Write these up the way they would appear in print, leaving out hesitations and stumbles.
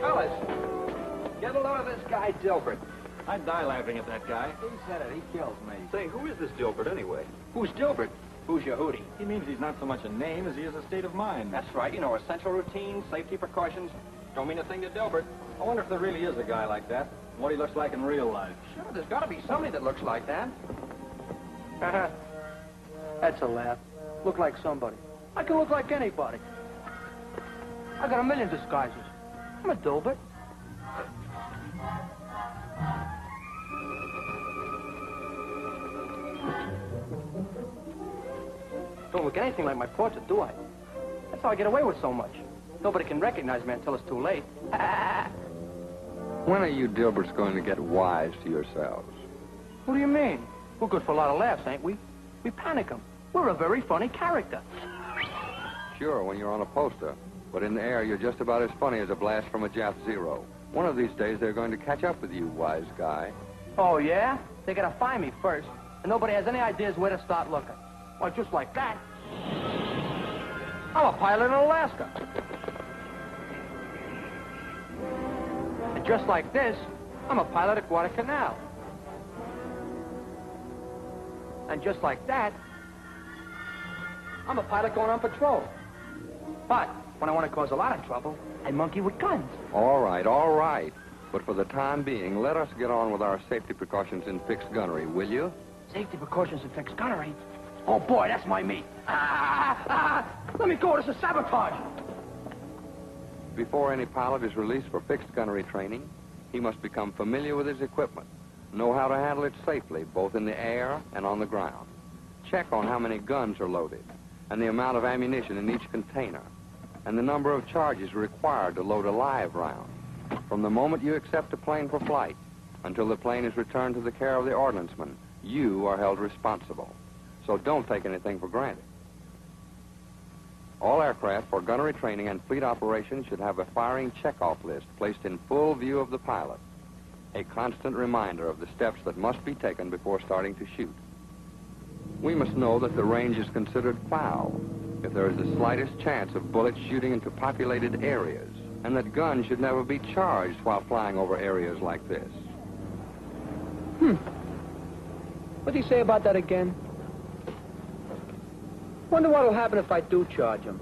Fellas, get a load of this guy, Dilbert. I'd die laughing at that guy. He said it. He kills me. Say, who is this Dilbert anyway? Who's Dilbert? Who's your hootie? He means he's not so much a name as he is a state of mind. That's right. You know, essential routines, safety precautions. Don't mean a thing to Dilbert. I wonder if there really is a guy like that, and what he looks like in real life. Sure, there's got to be somebody that looks like that. That's a laugh. Look like somebody. I can look like anybody. I got a million disguises. I'm a Dilbert. Don't look anything like my portrait, do I? That's how I get away with so much. Nobody can recognize me until it's too late. When are you Dilberts going to get wise to yourselves? What do you mean? We're good for a lot of laughs, ain't we? We panic 'em. We're a very funny character. Sure, when you're on a poster. But in the air, you're just about as funny as a blast from a Jap Zero. One of these days, they're going to catch up with you, wise guy. Oh, yeah? They gotta find me first. And nobody has any ideas where to start looking. Well, just like that. I'm a pilot in Alaska. And just like this, I'm a pilot at Guadalcanal. And just like that, I'm a pilot going on patrol. But when I want to cause a lot of trouble, I monkey with guns. All right, all right. But for the time being, let us get on with our safety precautions in fixed gunnery, will you? Safety precautions in fixed gunnery? Oh, boy, that's my meat. Let me go. This is sabotage. Before any pilot is released for fixed gunnery training, he must become familiar with his equipment, know how to handle it safely, both in the air and on the ground. Check on how many guns are loaded, and the amount of ammunition in each container, and the number of charges required to load a live round. From the moment you accept a plane for flight until the plane is returned to the care of the ordnanceman, you are held responsible. So don't take anything for granted. All aircraft for gunnery training and fleet operations should have a firing checkoff list placed in full view of the pilot, a constant reminder of the steps that must be taken before starting to shoot. We must know that the range is considered foul if there is the slightest chance of bullets shooting into populated areas, and that guns should never be charged while flying over areas like this. What did he say about that again? Wonder what'll happen if I do charge him.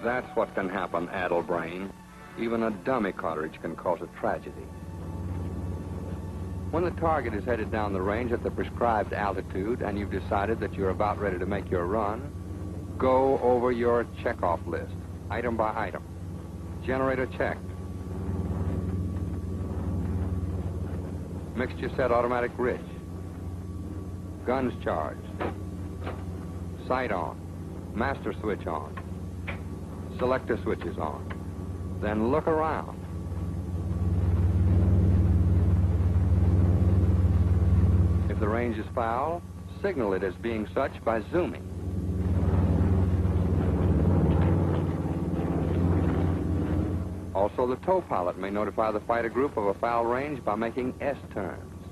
That's what can happen, addle-brain. Even a dummy cartridge can cause a tragedy. When the target is headed down the range at the prescribed altitude and you've decided that you're about ready to make your run, go over your checkoff list, item by item. Generator checked. Mixture set automatic rich. Guns charged. Sight on. Master switch on. Selector switches on. Then look around. If the range is foul, signal it as being such by zooming. Also, the tow pilot may notify the fighter group of a foul range by making S-turns.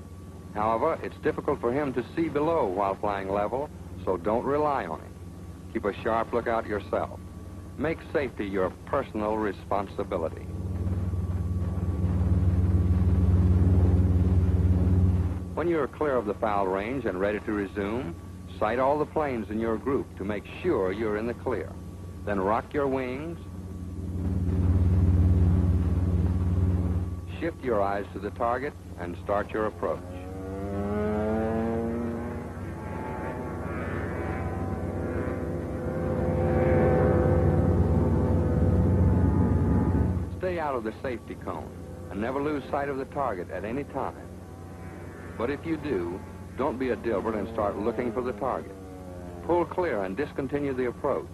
However, it's difficult for him to see below while flying level, so don't rely on him. Keep a sharp lookout yourself. Make safety your personal responsibility. When you're clear of the foul range and ready to resume, sight all the planes in your group to make sure you're in the clear. Then rock your wings. Shift your eyes to the target and start your approach. Stay out of the safety cone and never lose sight of the target at any time. But if you do, don't be a Dilbert and start looking for the target. Pull clear and discontinue the approach.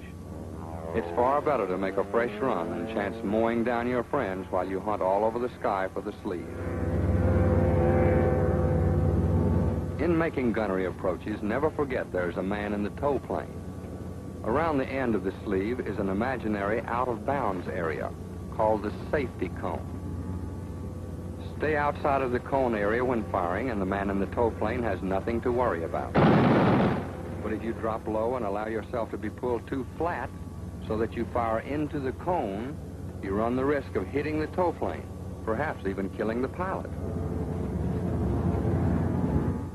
It's far better to make a fresh run than chance mowing down your friends while you hunt all over the sky for the sleeve. In making gunnery approaches, never forget there's a man in the tow plane. Around the end of the sleeve is an imaginary out-of-bounds area called the safety cone. Stay outside of the cone area when firing, and the man in the tow plane has nothing to worry about. But if you drop low and allow yourself to be pulled too flat so that you fire into the cone, you run the risk of hitting the tow plane, perhaps even killing the pilot.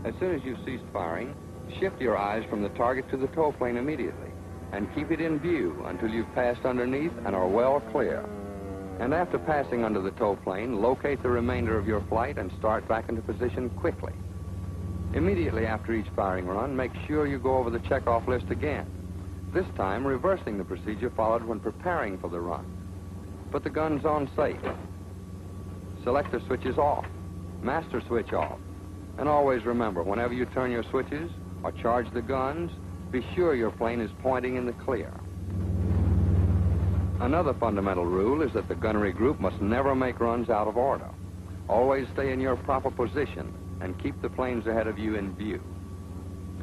As soon as you've ceased firing, shift your eyes from the target to the tow plane immediately and keep it in view until you've passed underneath and are well clear. And after passing under the tow plane, locate the remainder of your flight and start back into position quickly. Immediately after each firing run, make sure you go over the checkoff list again, this time reversing the procedure followed when preparing for the run. Put the guns on safe. Selector switches off. Master switch off. And always remember, whenever you turn your switches or charge the guns, be sure your plane is pointing in the clear. Another fundamental rule is that the gunnery group must never make runs out of order. Always stay in your proper position and keep the planes ahead of you in view.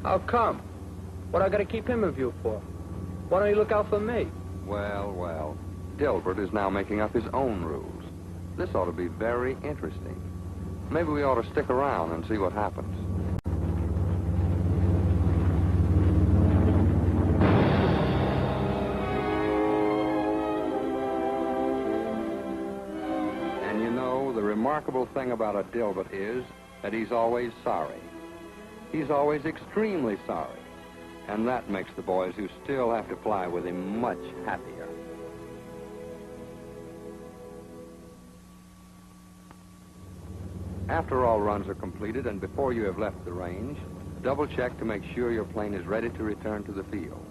How come? What I gotta keep him in view for? Why don't you look out for me? Well, Dilbert is now making up his own rules. This ought to be very interesting. Maybe we ought to stick around and see what happens. And you know, the remarkable thing about a Dilbert is that he's always sorry. He's always extremely sorry. And that makes the boys who still have to fly with him much happier. After all runs are completed and before you have left the range, double check to make sure your plane is ready to return to the field.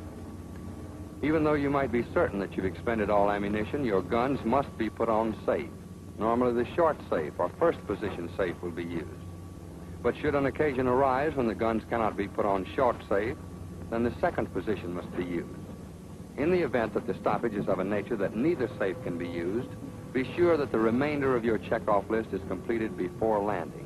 Even though you might be certain that you've expended all ammunition, your guns must be put on safe. Normally the short safe or first position safe will be used. But should an occasion arise when the guns cannot be put on short safe, then the second position must be used. In the event that the stoppage is of a nature that neither safe can be used, be sure that the remainder of your checkoff list is completed before landing.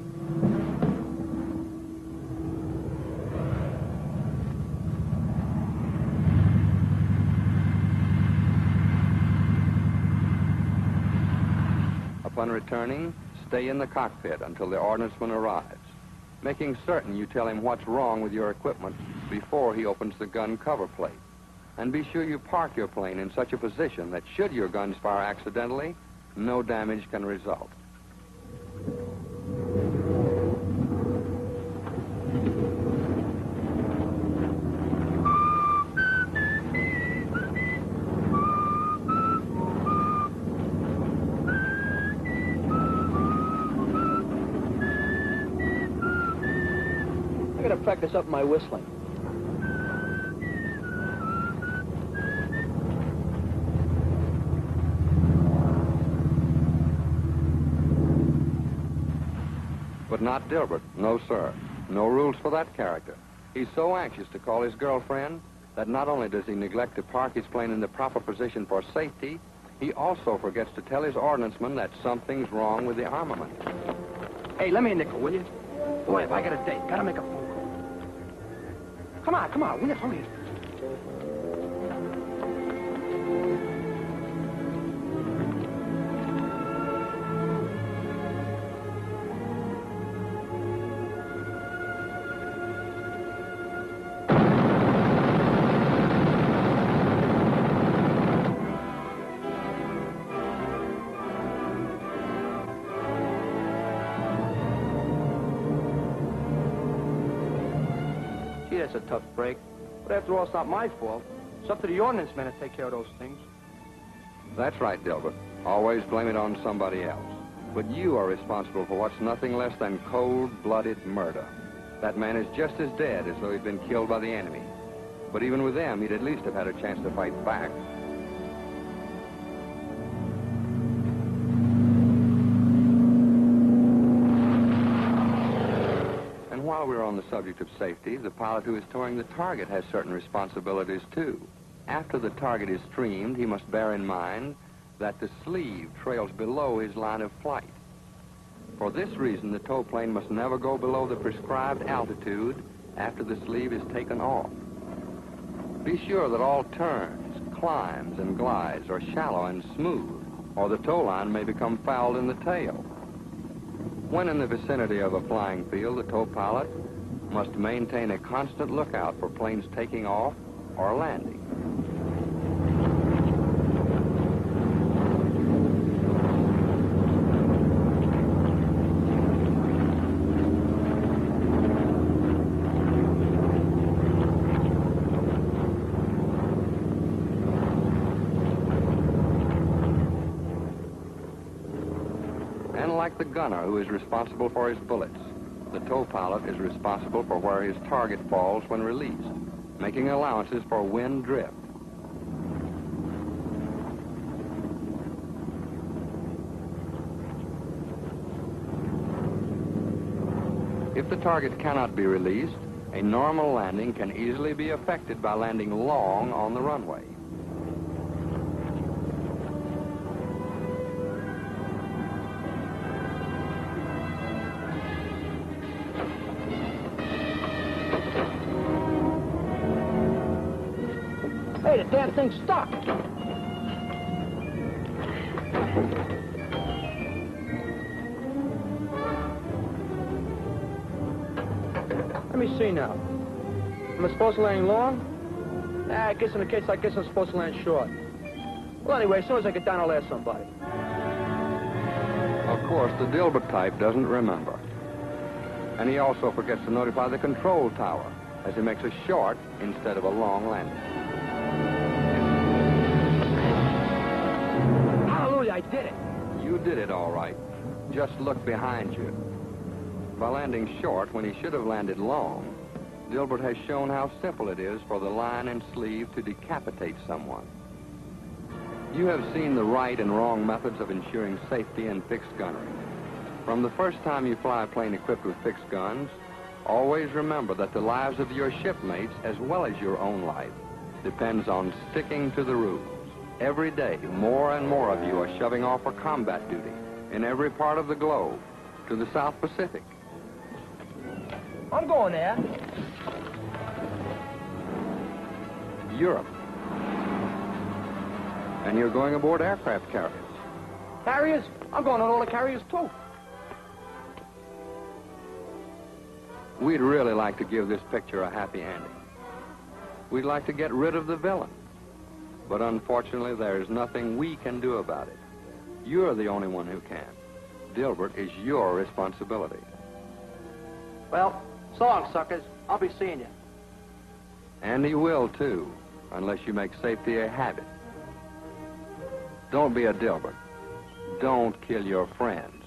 Upon returning, stay in the cockpit until the ordnanceman arrives, making certain you tell him what's wrong with your equipment before he opens the gun cover plate. And be sure you park your plane in such a position that should your guns fire accidentally, no damage can result. I gotta practice up my whistling. But not Dilbert. No, sir. No rules for that character. He's so anxious to call his girlfriend that not only does he neglect to park his plane in the proper position for safety, he also forgets to tell his ordnanceman that something's wrong with the armament. Hey, lend me a nickel, will you? Boy, if I got a date, gotta make a phone call. Come on, will you? Hurry. That's a tough break. But after all, it's not my fault. It's up to the ordnance men to take care of those things. That's right, Dilbert. Always blame it on somebody else. But you are responsible for what's nothing less than cold-blooded murder. That man is just as dead as though he'd been killed by the enemy. But even with them, he'd at least have had a chance to fight back. While we're on the subject of safety, the pilot who is towing the target has certain responsibilities, too. After the target is streamed, he must bear in mind that the sleeve trails below his line of flight. For this reason, the tow plane must never go below the prescribed altitude after the sleeve is taken off. Be sure that all turns, climbs, and glides are shallow and smooth, or the tow line may become fouled in the tail. When in the vicinity of a flying field, the tow pilot must maintain a constant lookout for planes taking off or landing. And like the gunner who is responsible for his bullets, the tow pilot is responsible for where his target falls when released, making allowances for wind drift. If the target cannot be released, a normal landing can easily be effected by landing long on the runway. Hey, the damn thing's stuck. Let me see now. Am I supposed to land long? I guess in the case, I guess I'm supposed to land short. Well, anyway, as soon as I get down, I'll ask somebody. Of course, the Dilbert type doesn't remember. And he also forgets to notify the control tower as he makes a short instead of a long landing. Hallelujah, I did it. You did it all right. Just look behind you. By landing short when he should have landed long, Dilbert has shown how simple it is for the line and sleeve to decapitate someone. You have seen the right and wrong methods of ensuring safety in fixed gunnery. From the first time you fly a plane equipped with fixed guns, always remember that the lives of your shipmates, as well as your own life, depends on sticking to the rules. Every day, more and more of you are shoving off for combat duty in every part of the globe, to the South Pacific. I'm going there. Europe. And you're going aboard aircraft carriers. Carriers? I'm going on all the carriers, too. We'd really like to give this picture a happy ending. We'd like to get rid of the villain. But unfortunately, there's nothing we can do about it. You're the only one who can. Dilbert is your responsibility. Well, so long, suckers. I'll be seeing you. And he will, too, unless you make safety a habit. Don't be a Dilbert. Don't kill your friends.